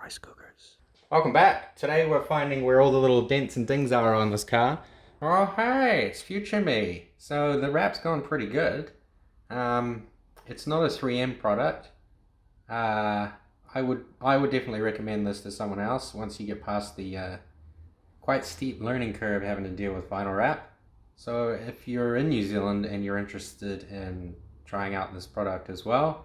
Rice cookers. Welcome back. Today we're finding where all the little dents and dings are on this car. Oh hey, it's future me. So the wrap's gone pretty good. It's not a 3M product. I would definitely recommend this to someone else once you get past the quite steep learning curve having to deal with vinyl wrap. So if you're in New Zealand and you're interested in trying out this product as well,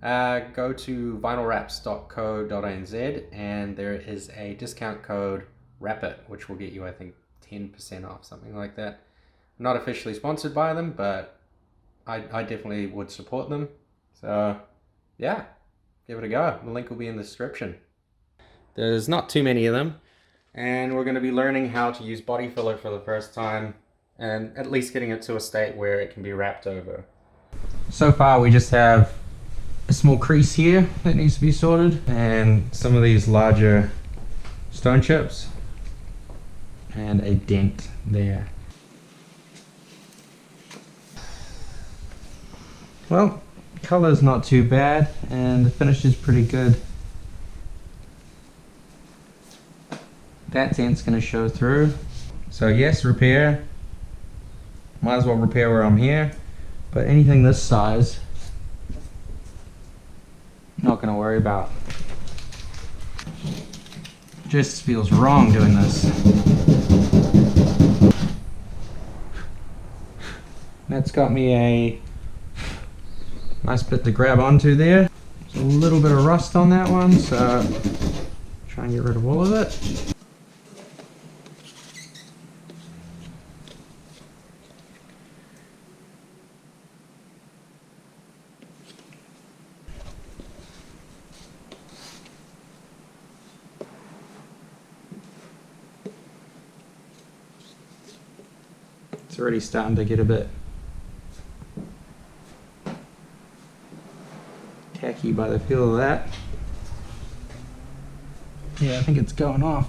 go to vinylwraps.co.nz and there is a discount code WRAPIT, which will get you, I think, 10% off, something like that. I'm not officially sponsored by them, but I definitely would support them. So yeah, give it a go. The link will be in the description. There's not too many of them, and we're going to be learning how to use body filler for the first time, and at least getting it to a state where it can be wrapped over. So far we just have a small crease here that needs to be sorted, and some of these larger stone chips, and a dent there. Well, color's not too bad, and the finish is pretty good. That dent's going to show through. So yes, repair. Might as well repair where I'm here, but anything this size, not going to worry about. Just feels wrong doing this. That's got me a nice bit to grab onto there. There's a little bit of rust on that one, so try and get rid of all of it. It's already starting to get a bit tacky by the feel of that. Yeah, I think it's going off.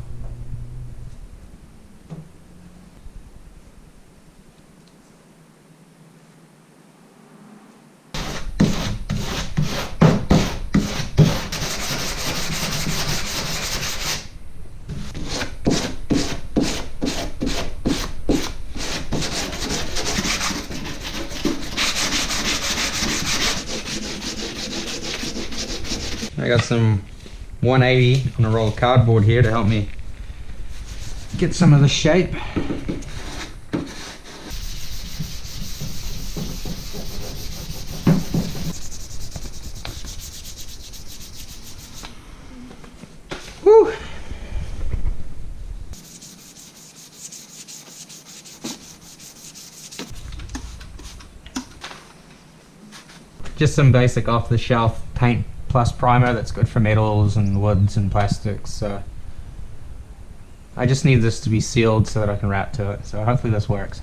I got some 180 on a roll of cardboard here to help me get some of the shape. Woo! Just some basic off-the-shelf paint plus primer that's good for metals and woods and plastics. So I just need this to be sealed so that I can wrap to it. So hopefully this works.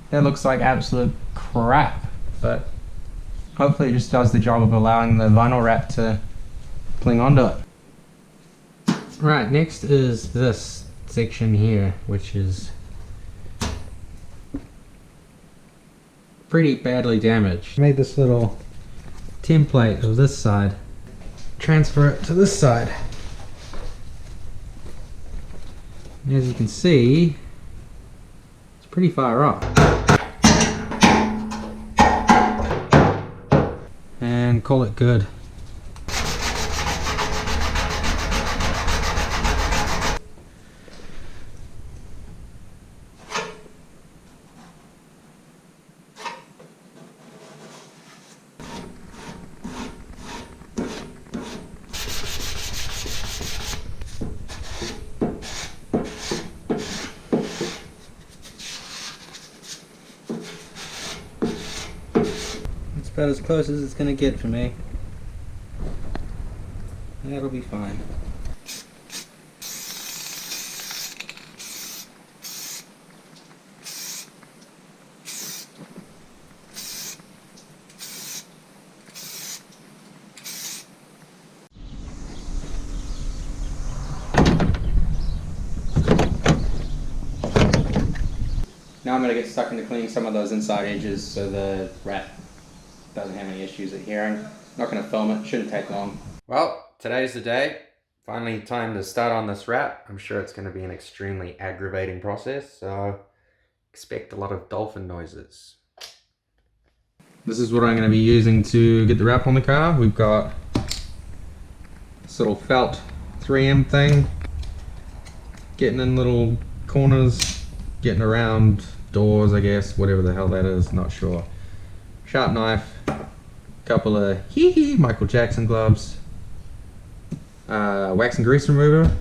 That looks like absolute crap, but hopefully it just does the job of allowing the vinyl wrap to cling onto it. Right, next is this section here, which is pretty badly damaged. I made this little template of this side. Transfer it to this side. And as you can see, it's pretty far off. And call it good. About as close as it's gonna get for me. That'll be fine. Now I'm going to get stuck into cleaning some of those inside edges so the wrap doesn't have any issues adhering. Not going to film it, shouldn't take long. Well, today's the day. Finally time to start on this wrap. I'm sure it's going to be an extremely aggravating process, so expect a lot of dolphin noises. This is what I'm going to be using to get the wrap on the car. We've got this little felt 3M thing, getting in little corners, getting around doors, I guess, whatever the hell that is, not sure. Sharp knife, couple of Michael Jackson gloves, wax and grease remover,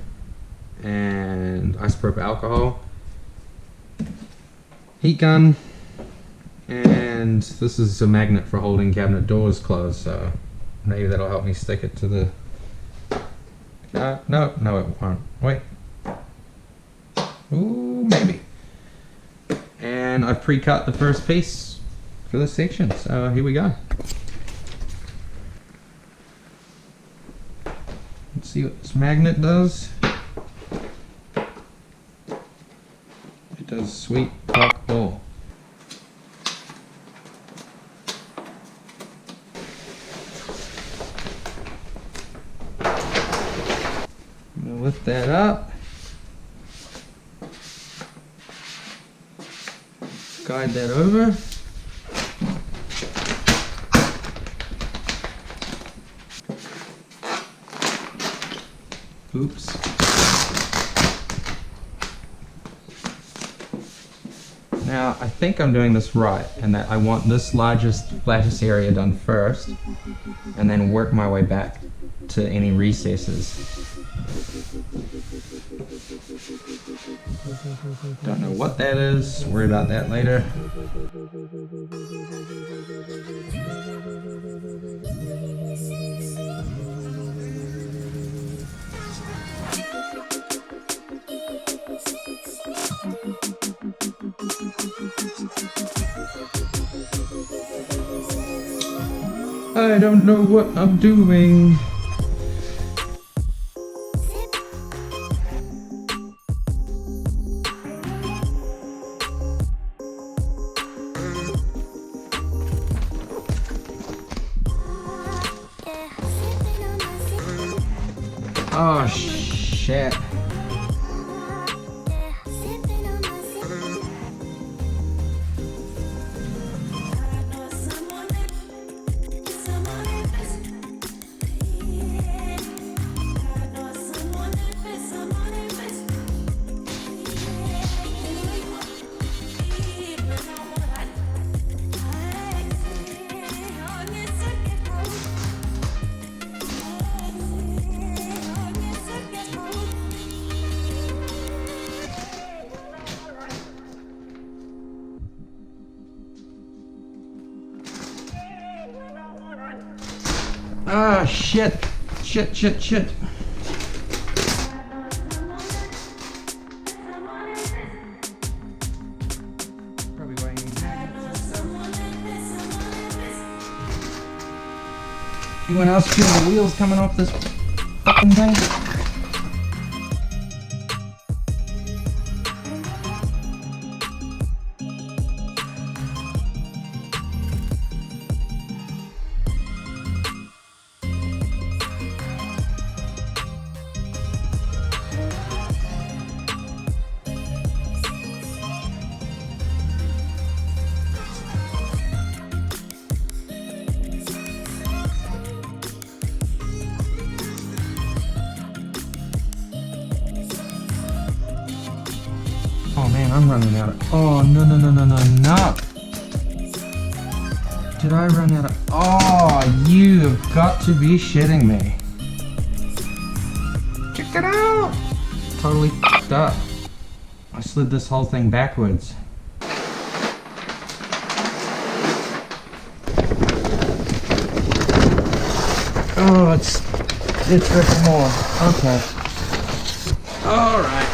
and isopropyl alcohol, heat gun, and this is a magnet for holding cabinet doors closed, so maybe that'll help me stick it to the... No, it won't. Wait. Ooh, maybe. And I've pre-cut the first piece for this section, so here we go. Let's see what this magnet does. It does sweet fuck all. I'm gonna lift that up. Guide that over. Oops. Now, I think I'm doing this right, and that I want this flattest area done first, and then work my way back to any recesses. Don't know what that is, worry about that later. I don't know what I'm doing. Oh shit. Ah, shit. Shit. Probably why you need magnets and stuff. Anyone else feel the wheels coming off this fucking thing? Oh man, I'm running out of... Oh, no. Did I run out of... Oh, you've got to be shitting me. Check it out! Totally f***ed up. I slid this whole thing backwards. Oh, it's ripping more. Okay. Alright.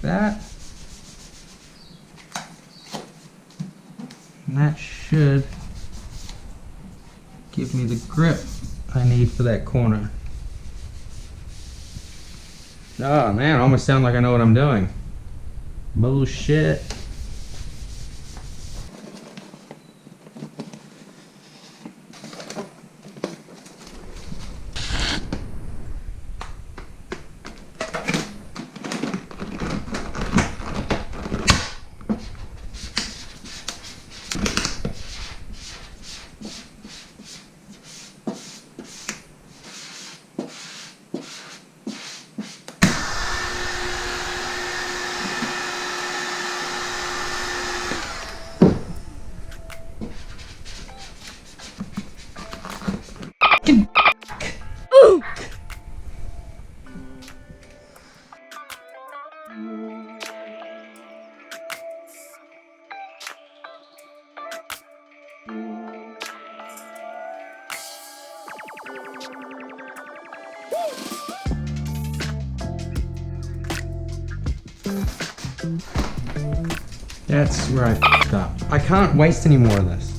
that. And that should give me the grip I need for that corner. Oh man, I almost sound like I know what I'm doing. Bullshit. That's where I fucked up. I can't waste any more of this.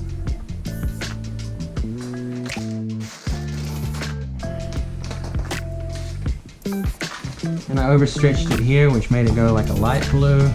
And I overstretched it here, which made it go like a light blue.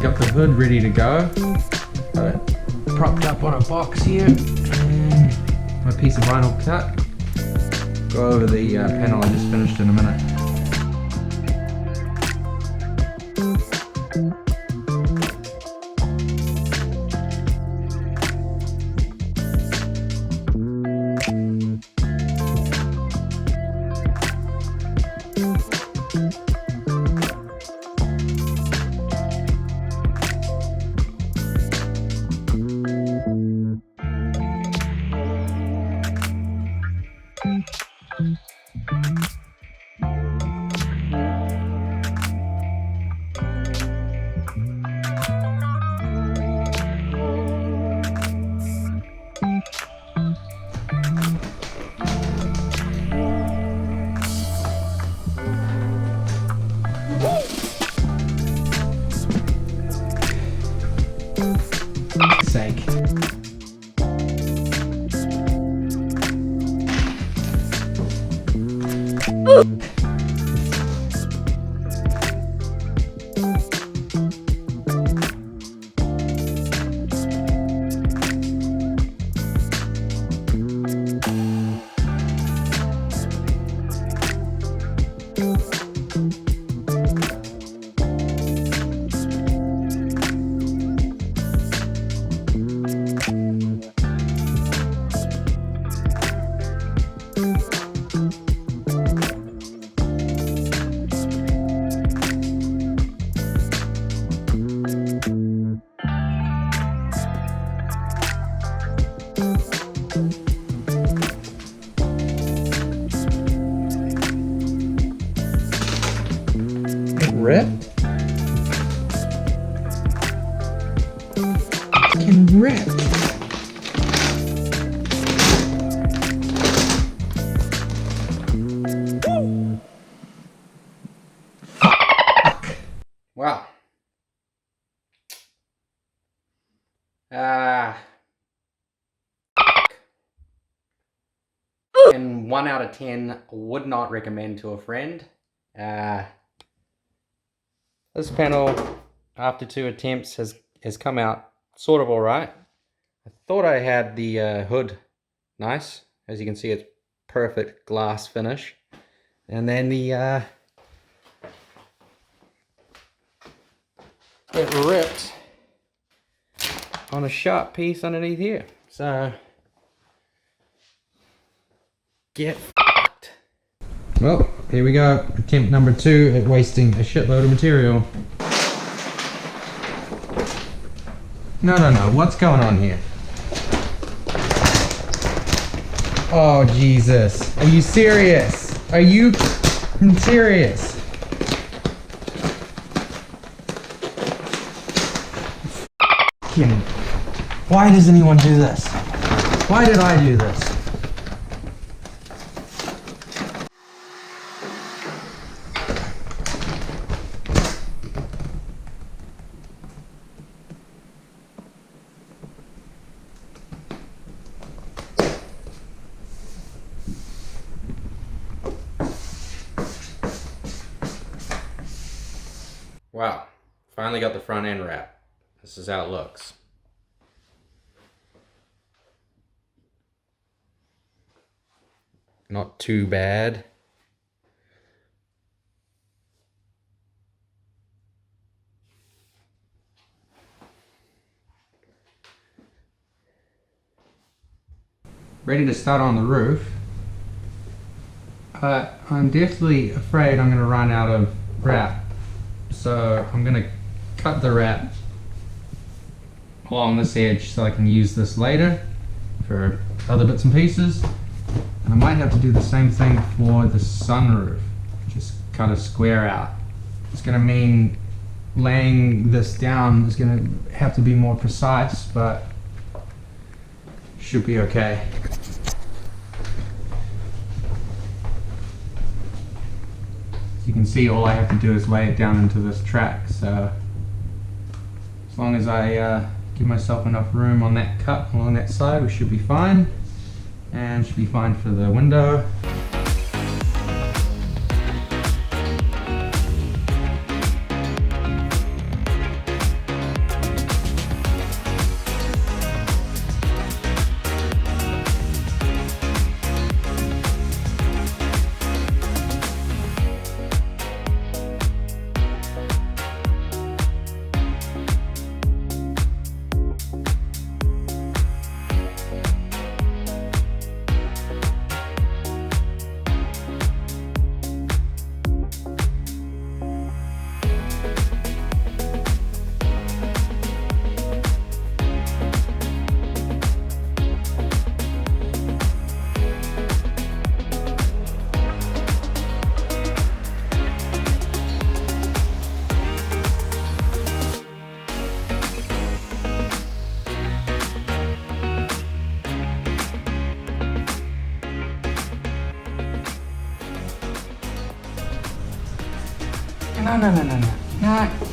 Got the hood ready to go. Got it propped up on a box here. And my piece of vinyl cut. Go over the panel I just finished in a minute. Sake. Ripped? Fucking ripped. Fuck. Wow. And 1 out of 10, would not recommend to a friend. This panel, after 2 attempts, has come out sort of alright. I thought I had the hood nice. As you can see, it's perfect glass finish. And then it ripped on a sharp piece underneath here. So get fucked. Well, here we go. Attempt number 2 at wasting a shitload of material. No, what's going on here? Oh, Jesus. Are you serious? Are you serious? Why does anyone do this? Why did I do this? Wow, finally got the front end wrap. This is how it looks. Not too bad. Ready to start on the roof. I'm definitely afraid I'm going to run out of wrap. So I'm going to cut the wrap along this edge so I can use this later for other bits and pieces. And I might have to do the same thing for the sunroof. Just cut a square out. It's going to mean laying this down is going to have to be more precise, but should be okay. As you can see, all I have to do is lay it down into this track. So as long as I give myself enough room on that cut along that side, we should be fine. And should be fine for the window.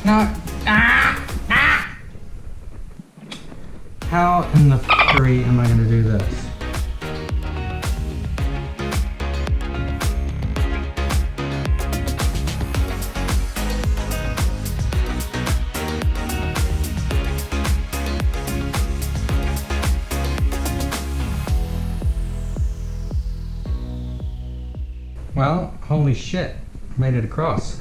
No. How in the f***ery am I going to do this? Well, holy shit, made it across.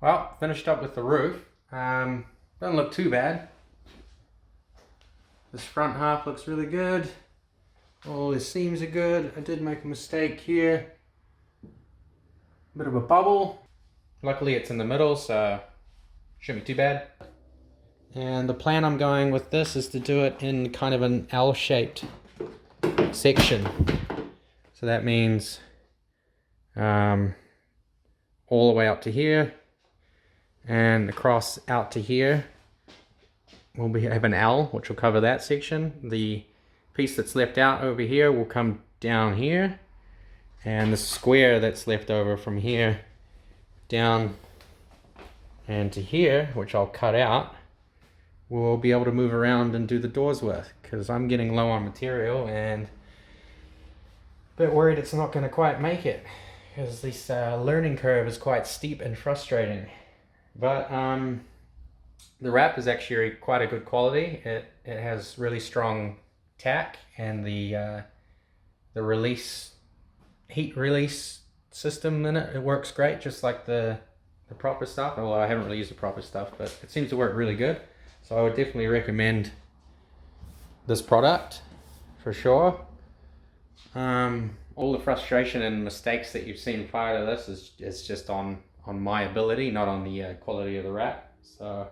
Well, finished up with the roof. Doesn't look too bad. This front half looks really good. All the seams are good. I did make a mistake here. Bit of a bubble. Luckily it's in the middle, so shouldn't be too bad. And the plan I'm going with this is to do it in kind of an L-shaped section. So that means all the way up to here. And across out to here, we'll have an L, which will cover that section. The piece that's left out over here will come down here. And the square that's left over from here down and to here, which I'll cut out, we'll be able to move around and do the doors with. Because I'm getting low on material and a bit worried it's not going to quite make it. Because this learning curve is quite steep and frustrating. But the wrap is actually quite a good quality. It has really strong tack, and the release, heat release system in it works great, just like the proper stuff. Although I haven't really used the proper stuff, but it seems to work really good. So I would definitely recommend this product for sure. All the frustration and mistakes that you've seen prior to this is just on my ability, not on the quality of the wrap. So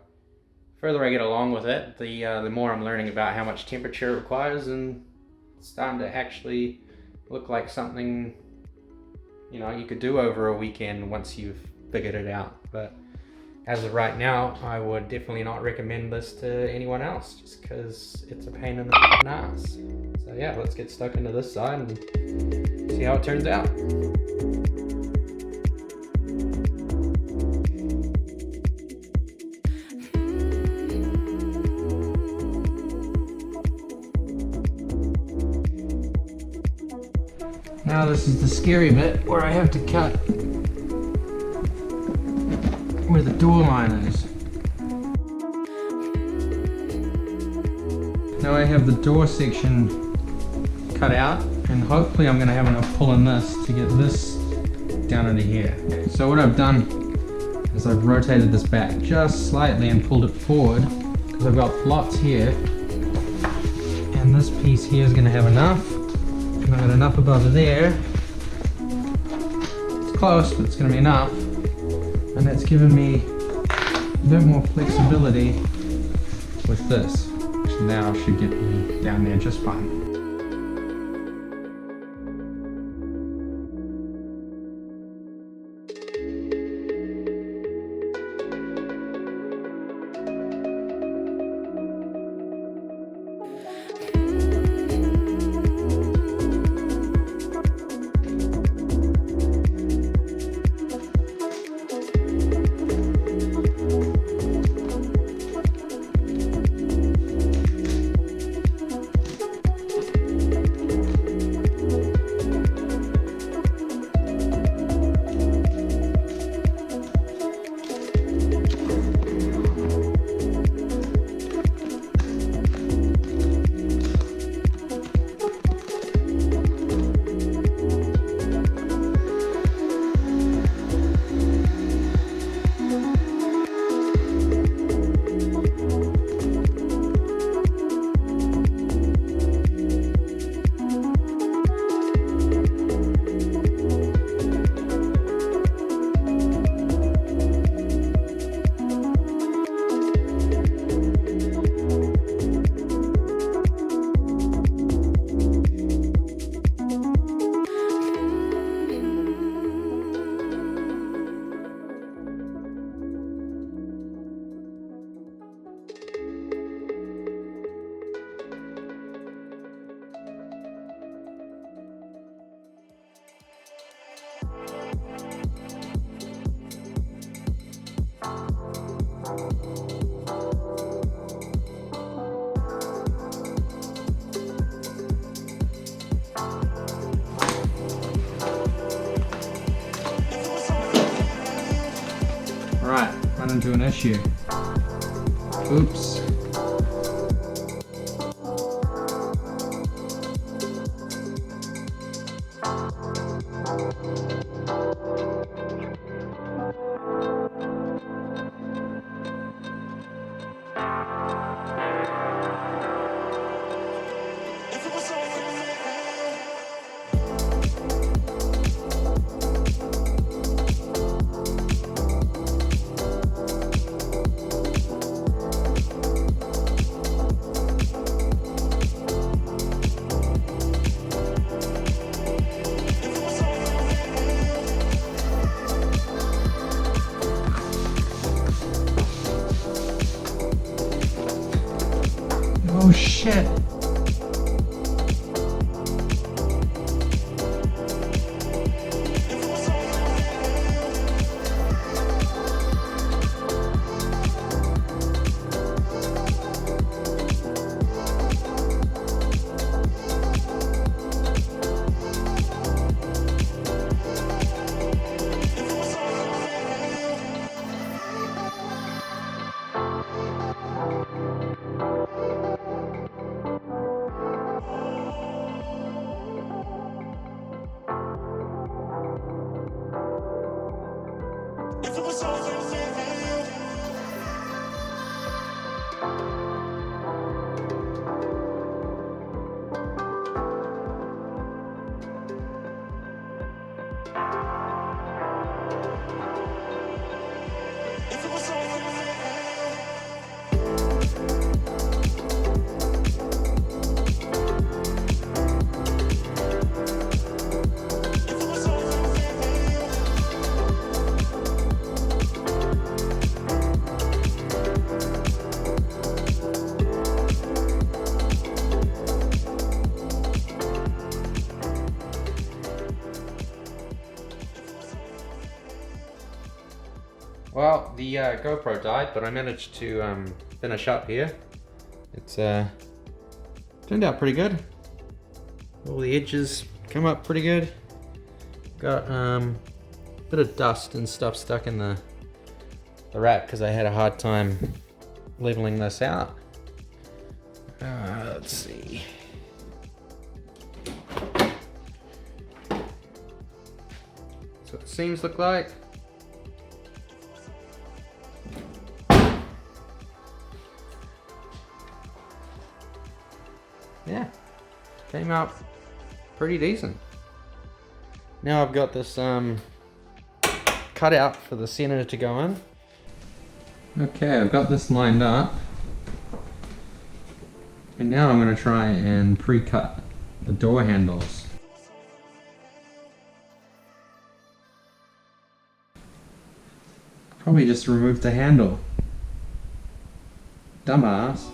the further I get along with it, the more I'm learning about how much temperature it requires, and it's starting to actually look like something, you know, you could do over a weekend once you've figured it out. But as of right now, I would definitely not recommend this to anyone else, just because it's a pain in the ass. So yeah, let's get stuck into this side and see how it turns out. Now this is the scary bit where I have to cut where the door line is. Now I have the door section cut out, and hopefully I'm going to have enough pull in this to get this down into here. So what I've done is I've rotated this back just slightly and pulled it forward, because I've got lots here, and this piece here is going to have enough. And I've got enough above there. It's close, but it's going to be enough. And that's given me a bit more flexibility with this, which now should get me down there just fine. Right, run into an issue. Oops. Oh shit. The GoPro died, but I managed to finish up here. It's turned out pretty good. All the edges come up pretty good. Got a bit of dust and stuff stuck in the wrap because I had a hard time leveling this out. Let's see. That's what the seams look like. Yeah, came out pretty decent. Now I've got this cut out for the center to go in. Okay, I've got this lined up. And now I'm going to try and pre-cut the door handles. Probably just remove the handle. Dumbass.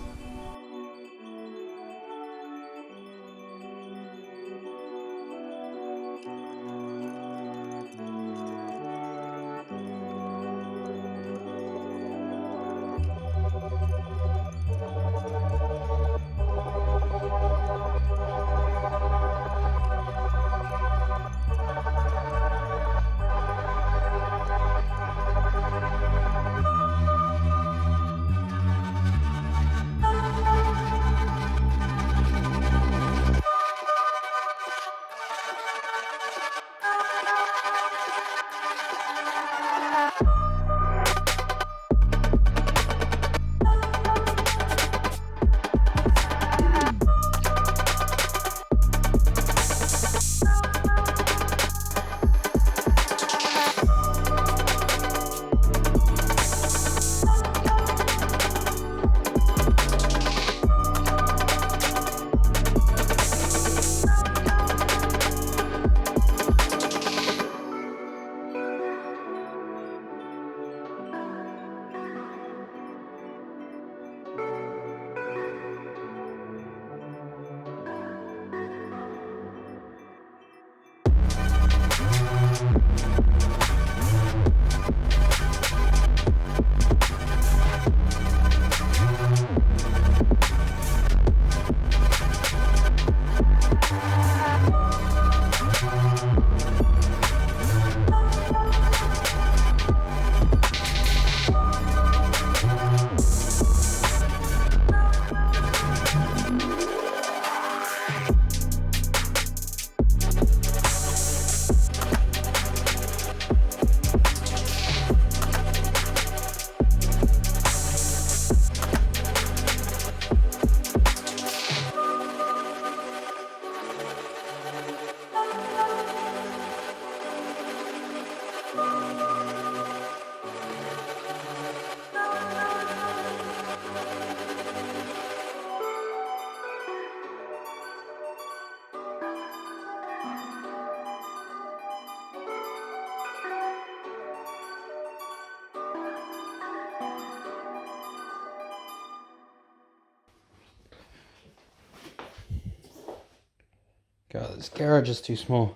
God, this garage is too small.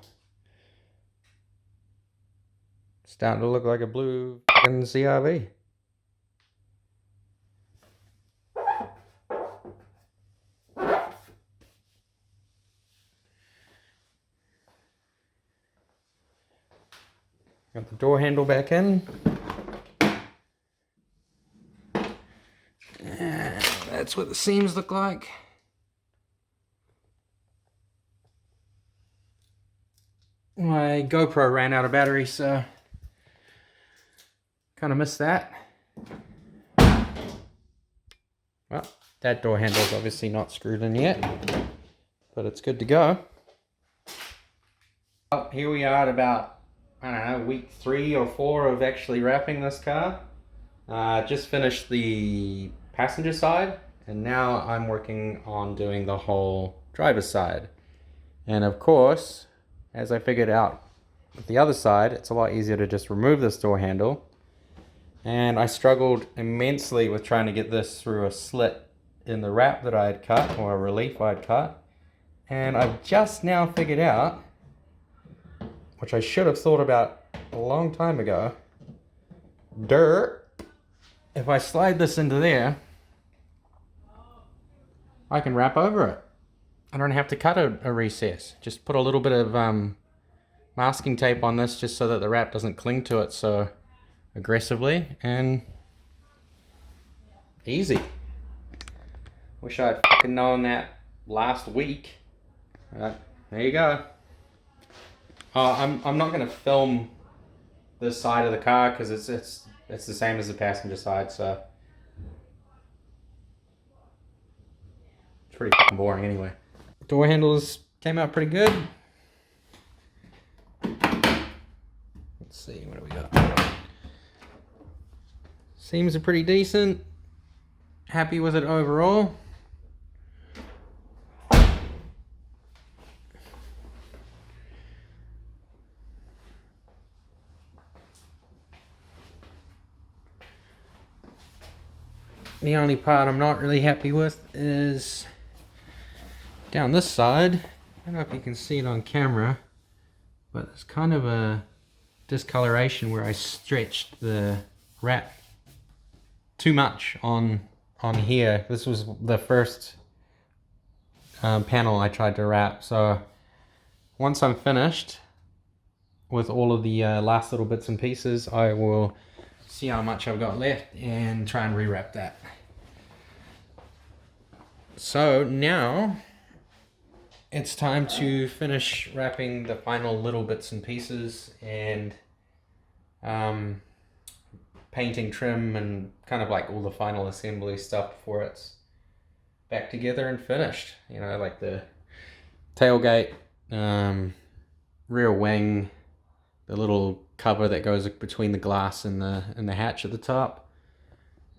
It's starting to look like a blue fucking CRV. Got the door handle back in. And that's what the seams look like. My GoPro ran out of battery, so kind of missed that. Well, that door handle's obviously not screwed in yet, but it's good to go. Well, here we are at about, I don't know, week 3 or 4 of actually wrapping this car. Just finished the passenger side, and now I'm working on doing the whole driver's side. And of course, as I figured out with the other side, it's a lot easier to just remove this door handle. And I struggled immensely with trying to get this through a slit in the wrap that I had cut, or a relief I had cut. And I've just now figured out, which I should have thought about a long time ago, if I slide this into there, I can wrap over it. I don't have to cut a recess. Just put a little bit of masking tape on this just so that the wrap doesn't cling to it so aggressively, and easy. Wish I'd fucking known that last week. There you go. I'm not gonna film this side of the car because it's the same as the passenger side, so it's pretty fucking boring anyway. Door handles came out pretty good. Let's see, what do we got? Seems pretty decent. Happy with it overall. The only part I'm not really happy with is down this side. I don't know if you can see it on camera, but it's kind of a discoloration where I stretched the wrap too much on here. This was the first panel I tried to wrap, so once I'm finished with all of the last little bits and pieces, I will see how much I've got left and try and rewrap that. So now it's time to finish wrapping the final little bits and pieces and painting, trim, and kind of like all the final assembly stuff before it's back together and finished. You know, like the tailgate, rear wing, the little cover that goes between the glass and the hatch at the top.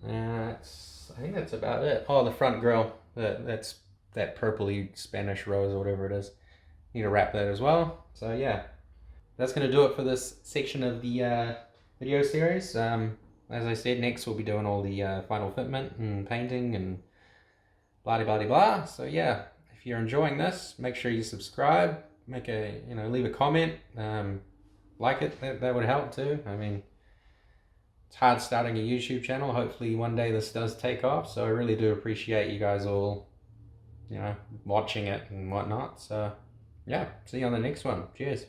I think that's about it. Oh, the front grille. That's that purpley Spanish rose or whatever it is. Need to wrap that as well. So yeah, that's gonna do it for this section of the video series. As I said, next we'll be doing all the final fitment and painting and blah blah blah blah. So yeah, if you're enjoying this, make sure you subscribe. Make a leave a comment. Like it. That would help too. I mean, it's hard starting a YouTube channel. Hopefully one day this does take off. So I really do appreciate you guys all, watching it and whatnot. So yeah, see you on the next one. Cheers.